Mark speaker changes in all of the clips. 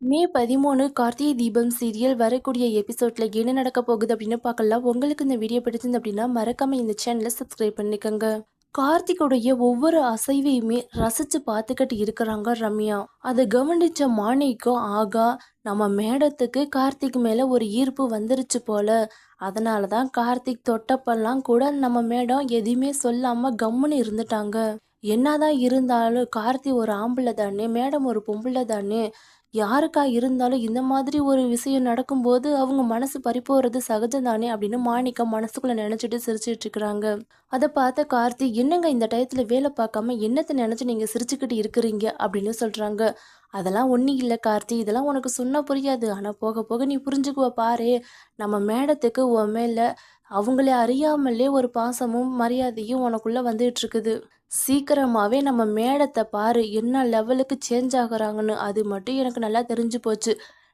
Speaker 1: மே 13 Karthigai Deepam serial வரக்கூடிய எபிசோட்ல என்ன நடக்க போகுது அப்படின்னு பார்க்கலாம். உங்களுக்கு இந்த வீடியோ பிடிச்சிருந்து அப்படின்னா மறக்காம இந்த சேனலை சப்ஸ்கிரைப் பண்ணிக்கோங்க. கார்த்திகோடைய ஒவ்வொரு அசைவையுமே ரசிச்சு பார்த்துக்கிட்டு இருக்கிறாங்க ரம்யா. அதை கவனிச்ச மாணிக்கம், ஆகா நம்ம மேடத்துக்கு கார்த்திக் மேல ஒரு ஈர்ப்பு வந்துருச்சு போல. அதனாலதான் கார்த்திக் தொட்டப்பெல்லாம் கூட நம்ம மேடம் எதுவுமே சொல்லாம கம்முன்னு இருந்துட்டாங்க. என்னதான் இருந்தாலும் கார்த்தி ஒரு ஆம்பளை தானே, மேடம் ஒரு பொம்பளை தானே, யாருக்கா இருந்தாலும் இந்த மாதிரி ஒரு விஷயம் நடக்கும்போது அவங்க மனசு பறிப்போறது சகஜம் தானே அப்படின்னு மாணிக்கம் மனசுக்குள்ள நினைச்சிட்டு சிரிச்சிட்டு இருக்கிறாங்க. அதை பார்த்த கார்த்தி, என்னங்க இந்த டயத்துல வேலை பார்க்காம என்னத்தை நினைச்சு நீங்க சிரிச்சுக்கிட்டு இருக்கிறீங்க அப்படின்னு சொல்றாங்க. அதெல்லாம் ஒன்றும் இல்லை கார்த்தி, இதெல்லாம் உனக்கு சொன்னா புரியாது, ஆனால் போக போக நீ புரிஞ்சுக்குவ பாரு. நம்ம மேடத்துக்கு உன் மேல அவங்களே அறியாமலே ஒரு பாசமும் மரியாதையும் உனக்குள்ள வந்துட்டு இருக்குது. சீக்கிரமாவே நம்ம மேடத்தை பாரு என்ன லெவலுக்கு சேஞ்ச் ஆகுறாங்கன்னு. அது மட்டும் எனக்கு நல்லா தெரிஞ்சு போச்சு.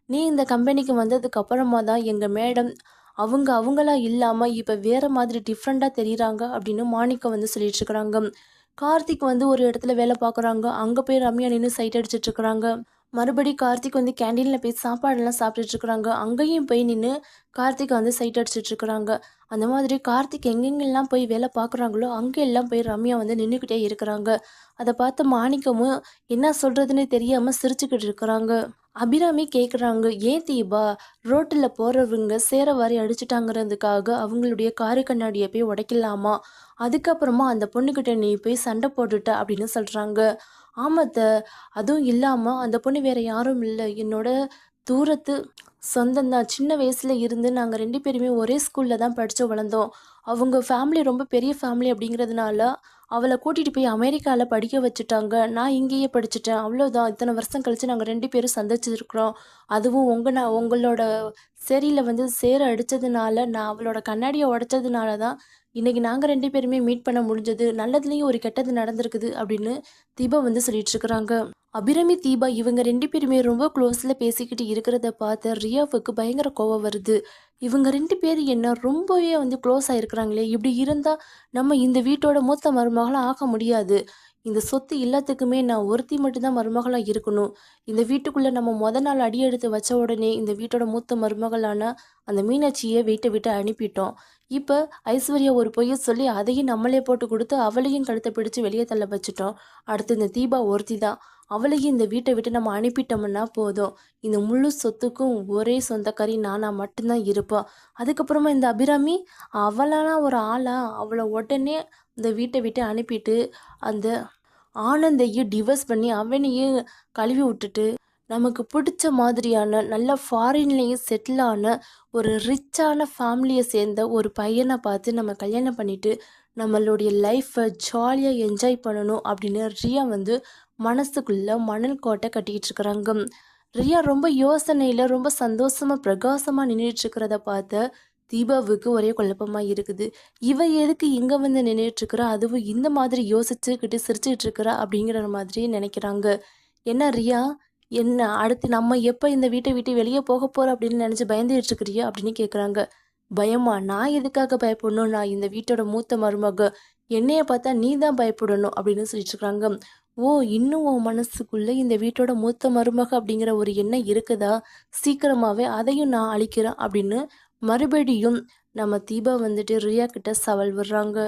Speaker 1: நீ இந்த கம்பெனிக்கு வந்ததுக்கு அப்புறமா தான் எங்க மேடம் அவங்களா இல்லாம இப்ப வேற மாதிரி டிஃப்ரெண்டா தெரியுறாங்க அப்படின்னு மாணிக்கம் சொல்லிட்டு இருக்கிறாங்க. கார்த்திக் ஒரு இடத்துல வேலை பார்க்குறாங்க. அங்க போய் ரம்யா நின்று சைட் அடிச்சிட்டு இருக்கிறாங்க. மறுபடி கார்த்திக் கேண்டீன்ல போய் சாப்பாடெல்லாம் சாப்பிட்டுட்டு இருக்கிறாங்க. அங்கேயும் போய் நின்று கார்த்திக் சைட் அடிச்சிட்டு இருக்கிறாங்க. அந்த மாதிரி கார்த்திக் எங்கெங்கெல்லாம் போய் வேலை பார்க்குறாங்களோ அங்கெல்லாம் போய் ரம்யா நின்றுக்கிட்டே இருக்கிறாங்க. அதை பார்த்த மாணிக்கமும் என்ன சொல்றதுன்னு தெரியாம சிரிச்சுக்கிட்டு இருக்கிறாங்க. அபிராமி கேட்குறாங்க, ஏன் தீபா, ரோட்டில் போகிறவங்க சேர வாரி அடிச்சிட்டாங்கிறதுக்காக அவங்களுடைய காரு கண்ணாடியை போய் உடைக்கலாமா? அதுக்கப்புறமா அந்த பொண்ணுக்கிட்ட நீ போய் சண்டை போட்டுட்ட அப்படின்னு சொல்கிறாங்க. ஆமாத்த, அதுவும் இல்லாமல் அந்த பொண்ணு வேற யாரும் இல்லை, என்னோட தூரத்து சொந்தந்தான். சின்ன வயசுல இருந்து நாங்கள் 2 பேருமே ஒரே ஸ்கூலில் தான் படித்து வளர்ந்தோம். அவங்க ஃபேமிலி ரொம்ப பெரிய ஃபேமிலி அப்படிங்கிறதுனால அவளை கூட்டிகிட்டு போய் அமெரிக்காவில் படிக்க வச்சுட்டாங்க. நான் இங்கேயே படிச்சுட்டேன். அவ்வளோதான். இத்தனை வருஷம் கழித்து நாங்கள் 2 பேரும் சந்திச்சிருக்கிறோம். அதுவும் உங்களோட சேரியில் சேர அடித்ததுனால, நான் அவளோட கண்ணாடியை உடைச்சதுனால தான் இன்றைக்கி நாங்கள் 2 பேருமே மீட் பண்ண முடிஞ்சது. நல்லதுலேயும் ஒரு கெட்டது நடந்திருக்குது அப்படின்னு தீபா சொல்லிட்டு இருக்கிறாங்க. அபிராமி, தீபா இவங்க 2 பேருமே ரொம்ப க்ளோஸில் பேசிக்கிட்டு இருக்கிறத பார்த்து ரியாவுக்கு பயங்கர கோவம் வருது. இவங்க 2 பேர் என்ன ரொம்பவே க்ளோஸ் ஆகிருக்கிறாங்களே, இப்படி இருந்தால் நம்ம இந்த வீட்டோட மூத்த மருமகளாக ஆக முடியாது. இந்த சொத்து எல்லாத்துக்குமே நான் ஒருத்தி மட்டும்தான் மருமகளாக இருக்கணும். இந்த வீட்டுக்குள்ளே நம்ம நாள் அடி எடுத்து வச்ச உடனே இந்த வீட்டோட மூத்த மருமகளான அந்த மீனாட்சியை வீட்டை விட்டு அனுப்பிட்டோம். இப்போ ஐஸ்வர்யா ஒரு பொய்யை சொல்லி அதையும் நம்மளே போட்டு கொடுத்து அவளையும் கழுத்தை பிடிச்சு வெளியே தள்ள வச்சுட்டோம். அடுத்து இந்த தீபா ஒருத்தி தான். அவளையும் இந்த வீட்டை விட்டு நம்ம அனுப்பிட்டோம்னா போதும். இந்த முழு சொத்துக்கும் ஒரே சொந்தக்காரி நானா மட்டும்தான் இருப்பாள். அதுக்கப்புறமா இந்த அபிராமி, அவளானா ஒரு ஆளா? அவளை உடனே இந்த வீட்டை விட்டு அனுப்பிட்டு அந்த ஆனந்தையும் டிவோர்ஸ் பண்ணி அவனையும் கழுவி விட்டுட்டு நமக்கு பிடிச்ச மாதிரியான நல்ல ஃபாரின்லேயும் செட்டில் ஆன ஒரு ரிச்சான ஃபேமிலியை சேர்ந்த ஒரு பையனை பார்த்து நம்ம கல்யாணம் பண்ணிட்டு நம்மளுடைய லைஃப்பை ஜாலியாக என்ஜாய் பண்ணணும் அப்படின்னு ரியா மனசுக்குள்ள மணல் கோட்டை கட்டிக்கிட்டு இருக்கிறாங்க. ரியா ரொம்ப யோசனையில் ரொம்ப சந்தோஷமாக பிரகாசமாக நின்றுட்டு இருக்கிறத பார்த்த தீபாவுக்கு ஒரே குழப்பமாக இருக்குது. இவ எதுக்கு இங்கே நின்றுட்டு இருக்கிறா, அதுவும் இந்த மாதிரி யோசிச்சுக்கிட்டு சிரிச்சுக்கிட்டு இருக்கிறா அப்படிங்கிற மாதிரி நினைக்கிறாங்க. என்ன ரியா, என்ன அடுத்து நம்ம எப்போ இந்த வீட்டை விட்டு வெளியே போக போகிறோம் அப்படின்னு நினச்சி பயந்துட்டு இருக்கிறியா அப்படின்னு கேட்குறாங்க. பயமா? நான் எதுக்காக பயப்படணும்? நான் இந்த வீட்டோட மூத்த மருமக, என்னைய பார்த்தா நீ தான் பயப்படணும் அப்படின்னு சொல்லிட்டு இருக்கிறாங்க. ஓ, இன்னும் உன் மனசுக்குள்ளே இந்த வீட்டோட மூத்த மருமக அப்படிங்கிற ஒரு எண்ணம் இருக்குதா? சீக்கிரமாகவே அதையும் நான் அழிக்கிறேன் அப்படின்னு மறுபடியும் நம்ம தீபா ரியா கிட்ட சவால் விடுறாங்க.